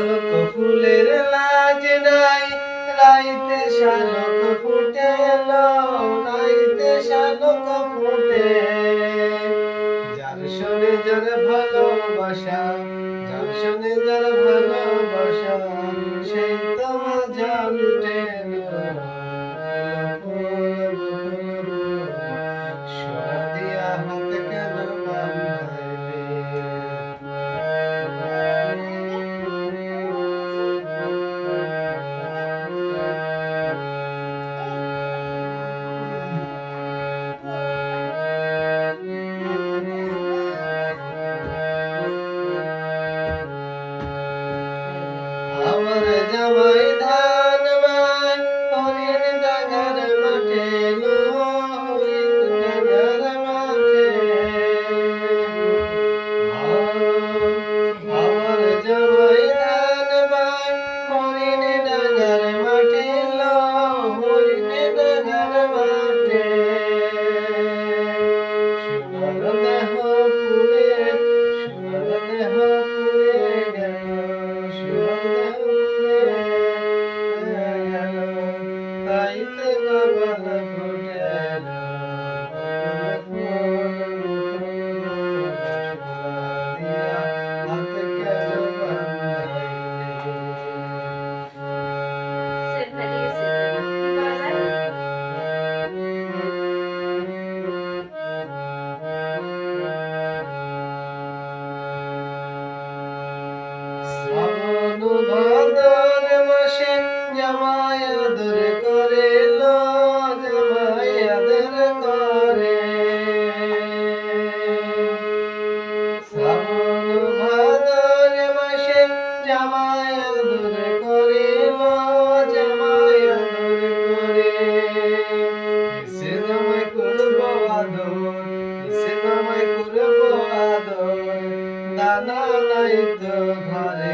শালক ফুলের লাজ নাই, রাইতে শালক ফুটে রাইতে শালক ফুটে। যার শোনে যার ভালোবাসা, যার শোনে যার ভালোবাসা, সেই তো মজা লুটে সোনা দিয়া হাত কেন বাঁধাইবে। আমার জামাই ধান মায় হরিণ ডাঙ্গার মাঠে হরিণ ডাঙ্গার মাঠে। আমার জামাই ধান মায় হরিণ ডাঙ্গার মাঠে হরিণ ডাঙ্গার মাঠে। সোনার দেহ পুরে, সোনার দেহ পুরে গেল, সোনার তাইতে কপাল ফুটেল দিয়া হাত কেন শ্রাবণ ভাদর মাসে জামাই আদর করে জামাই আদর করে। শ্রাবণ ভাদর মাসে জামাই আদর করে জামাই আদর করে। এসে জামাই করবো আদর, এসে জামাই করবো আদর, দানা নাই তো ঘরে।